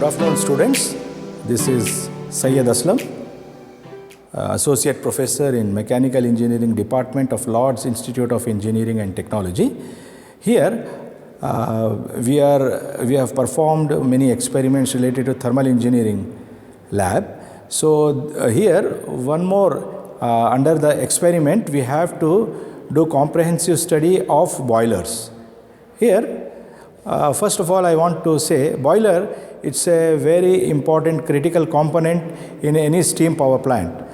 afternoon, students. This is Syed Aslam, Associate Professor in Mechanical Engineering Department of Lord's Institute of Engineering and Technology. Here, we have performed many experiments related to thermal engineering lab. So, here one more under the experiment, we have to do comprehensive study of boilers. Here, first of all, I want to say boiler, it's a very important critical component in any steam power plant.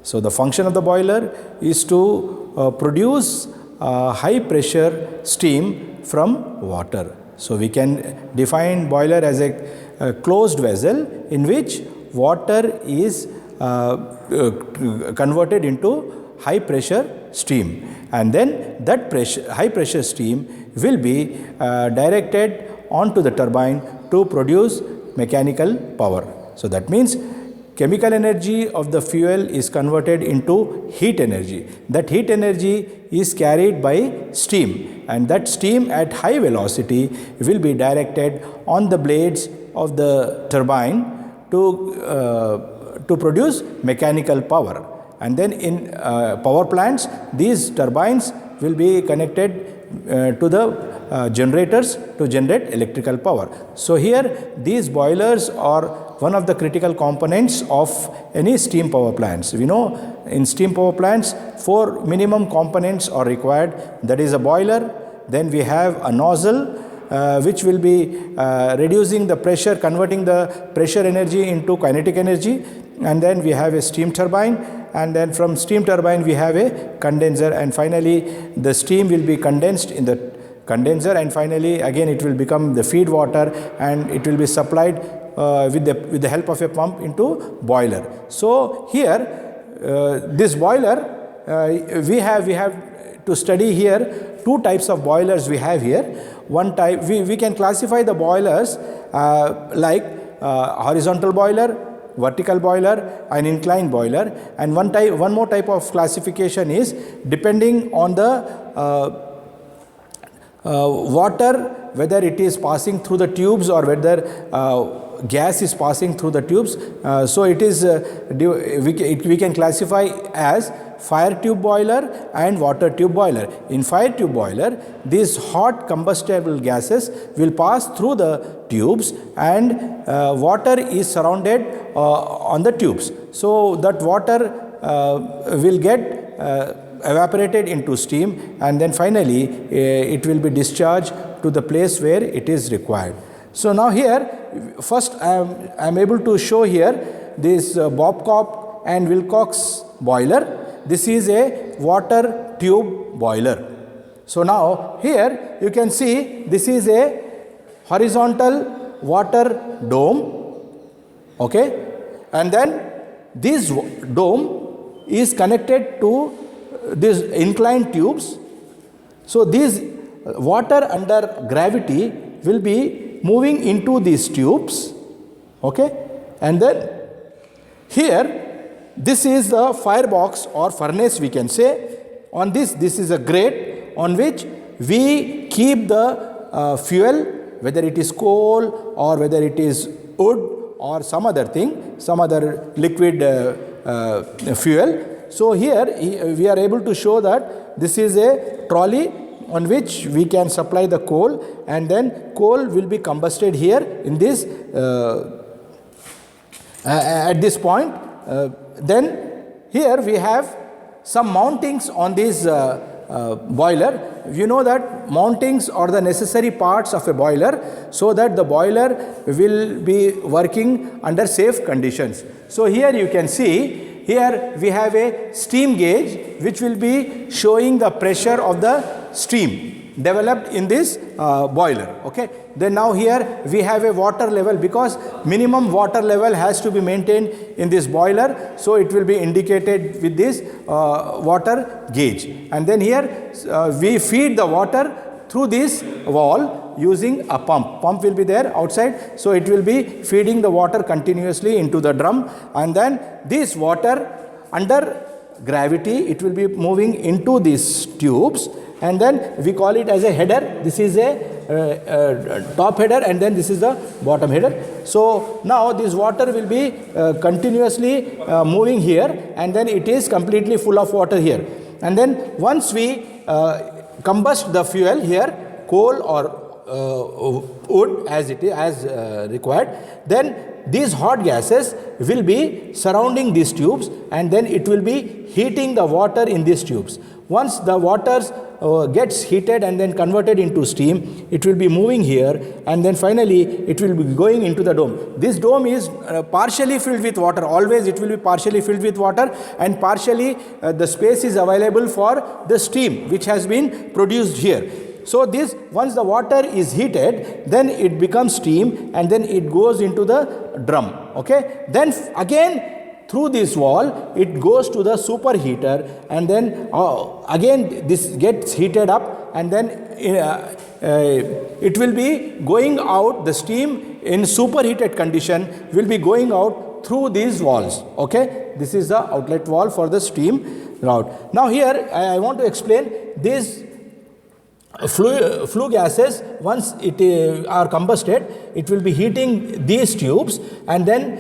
So, the function of the boiler is to produce high pressure steam from water. So, we can define boiler as a closed vessel in which water is converted into high pressure steam, and then that high pressure steam will be directed onto the turbine to produce mechanical power. So, that means chemical energy of the fuel is converted into heat energy. That heat energy is carried by steam, and that steam at high velocity will be directed on the blades of the turbine to produce mechanical power. And then in power plants, these turbines will be connected to the generators to generate electrical power. So, here these boilers are one of the critical components of any steam power plants. We know in steam power plants 4 minimum components are required. That is a boiler, then we have a nozzle which will be reducing the pressure, converting the pressure energy into kinetic energy, and then we have a steam turbine, and then from steam turbine we have a condenser, and finally the steam will be condensed in the condenser, and finally again it will become the feed water and it will be supplied with the help of a pump into boiler. So, here this boiler we have to study here 2 types of boilers we have here. One type, we can classify the boilers like horizontal boiler, vertical boiler and inclined boiler, and one more type of classification is depending on the water, whether it is passing through the tubes or whether gas is passing through the tubes. So, it is we can classify as fire tube boiler and water tube boiler. In fire tube boiler, these hot combustible gases will pass through the tubes and water is surrounded on the tubes. So, that water will get evaporated into steam, and then finally it will be discharged to the place where it is required. So, now here first I am able to show here this Babcock and Wilcox boiler. This is a water tube boiler. So, now here you can see this is a horizontal water dome, okay, and then this dome is connected to these inclined tubes. So, these water under gravity will be moving into these tubes, okay, and then here this is the firebox or furnace, we can say. On this is a grate on which we keep the fuel, whether it is coal or whether it is wood or some other thing, some other liquid fuel. So, here we are able to show that this is a trolley on which we can supply the coal, and then coal will be combusted here in this at this point. Then here we have some mountings on this boiler. You know that mountings are the necessary parts of a boiler so that the boiler will be working under safe conditions. So, here you can see, here we have a steam gauge which will be showing the pressure of the steam developed in this boiler, okay. Then now here we have a water level, because minimum water level has to be maintained in this boiler. So, it will be indicated with this water gauge, and then here we feed the water through this wall using a pump. Pump will be there outside, so it will be feeding the water continuously into the drum, and then this water under gravity it will be moving into these tubes, and then we call it as a header. This is a top header, and then this is the bottom header. So now this water will be continuously moving here, and then it is completely full of water here. And then once we combust the fuel here, coal or wood as it is as required, then these hot gases will be surrounding these tubes, and then it will be heating the water in these tubes. Once the water gets heated and then converted into steam, it will be moving here, and then finally it will be going into the dome. This dome is partially filled with water. Always it will be partially filled with water, and partially the space is available for the steam which has been produced here. So this, once the water is heated, then it becomes steam, and then it goes into the drum. Okay, then again through this wall it goes to the superheater, and then again this gets heated up, and then it will be going out. The steam in superheated condition will be going out through these walls. Okay, this is the outlet wall for the steam route. Now here I want to explain this. Flue gases, once it are combusted, it will be heating these tubes, and then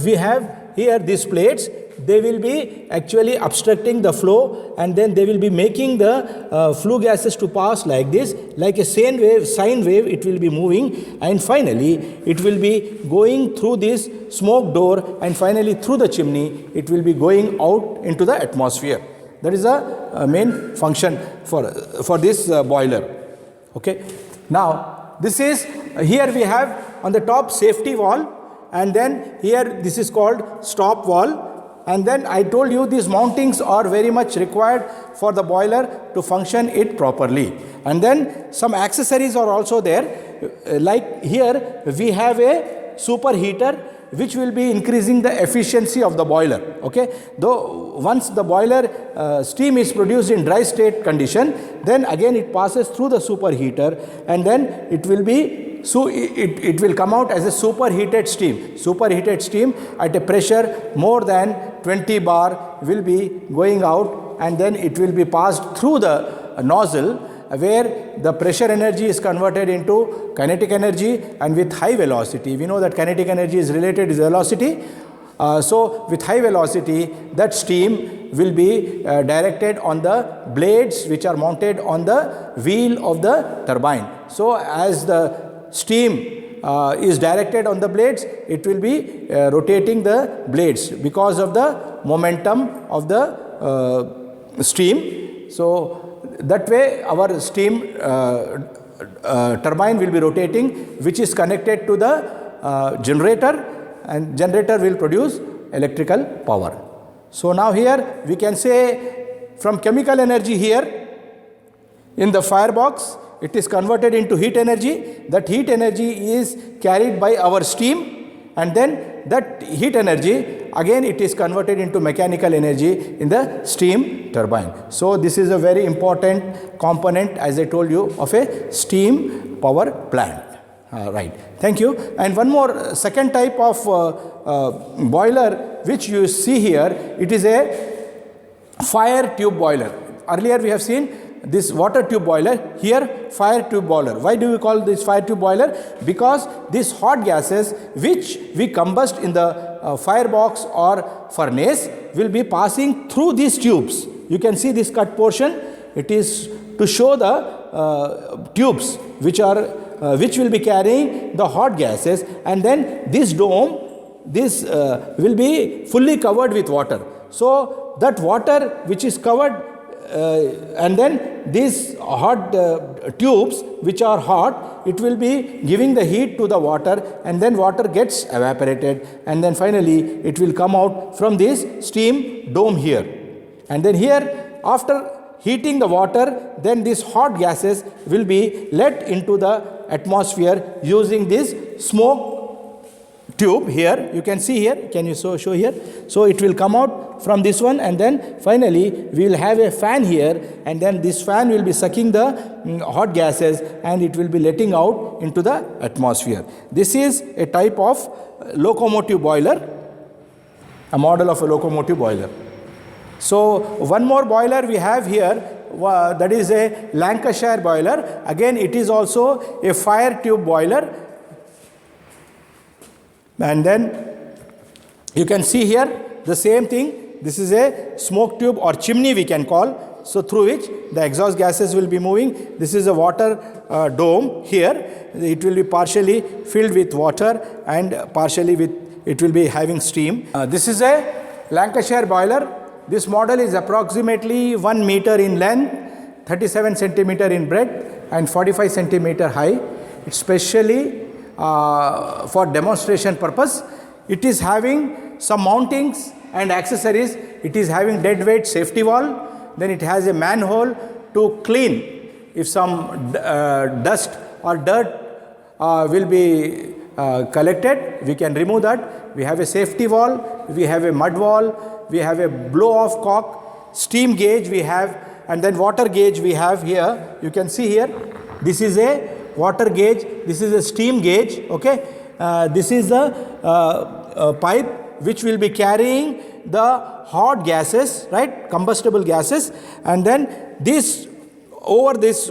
we have here these plates. They will be actually obstructing the flow, and then they will be making the flue gases to pass like this, like a sine wave it will be moving, and finally it will be going through this smoke door, and finally through the chimney it will be going out into the atmosphere. That is the main function for this boiler. Okay. Now this is, here we have on the top safety valve, and then here this is called stop valve, and then I told you these mountings are very much required for the boiler to function it properly. And then some accessories are also there, like here we have a superheater which will be increasing the efficiency of the boiler. Okay, though once the boiler steam is produced in dry state condition, then again it passes through the superheater, and then it will be, so it will come out as a superheated steam. Superheated steam at a pressure more than 20 bar will be going out, and then it will be passed through the nozzle, where the pressure energy is converted into kinetic energy, and with high velocity. We know that kinetic energy is related to velocity. So with high velocity, that steam will be directed on the blades which are mounted on the wheel of the turbine. So as the steam is directed on the blades, it will be rotating the blades because of the momentum of the steam. So that way our steam turbine will be rotating, which is connected to the generator, and generator will produce electrical power. So now here we can say, from chemical energy here in the firebox, it is converted into heat energy. That heat energy is carried by our steam, and then that heat energy again it is converted into mechanical energy in the steam turbine. So this is a very important component, as I told you, of a steam power plant. Right, thank you. And one more second type of boiler which you see here, it is a fire tube boiler. Earlier we have seen this water tube boiler, here fire tube boiler. Why do we call this fire tube boiler? Because these hot gases which we combust in the firebox or furnace will be passing through these tubes. You can see this cut portion. It is to show the tubes which will be carrying the hot gases, and then this dome, this will be fully covered with water. So that water which is covered, and then these hot tubes which are hot, it will be giving the heat to the water, and then water gets evaporated, and then finally it will come out from this steam dome here. And then here, after heating the water, then these hot gases will be let into the atmosphere using this smoke tube here. You can see here, can you show here? So it will come out from this one, and then finally we will have a fan here, and then this fan will be sucking the hot gases, and it will be letting out into the atmosphere. This is a type of locomotive boiler, a model of a locomotive boiler. So one more boiler we have here, that is a Lancashire boiler. Again, it is also a fire tube boiler. And then you can see here the same thing. This is a smoke tube or chimney we can call. So through which the exhaust gases will be moving. This is a water dome here. It will be partially filled with water and partially with, it will be having steam. This is a Lancashire boiler. This model is approximately 1 meter in length, 37 centimeter in breadth and 45 centimeter high. It's specially for demonstration purpose. It is having some mountings and accessories. It is having dead weight safety valve. Then it has a manhole to clean if some dust or dirt will be collected. We can remove that. We have a safety valve. We have a mud valve. We have a blow off cock, steam gauge we have, and then water gauge we have here. You can see here, this is a water gauge, this is a steam gauge, okay. This is the pipe which will be carrying the hot gases, right, combustible gases, and then this, over this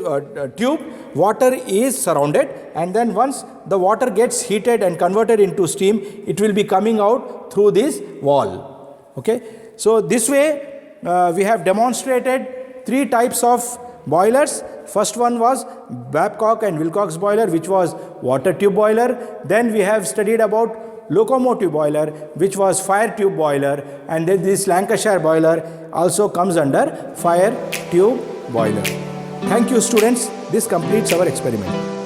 tube, water is surrounded, and then once the water gets heated and converted into steam, it will be coming out through this wall. Okay. So this way we have demonstrated 3 types of boilers. First one was Babcock and Wilcox boiler, which was water tube boiler. Then we have studied about locomotive boiler, which was fire tube boiler, and then this Lancashire boiler also comes under fire tube boiler. Thank you, students. This completes our experiment.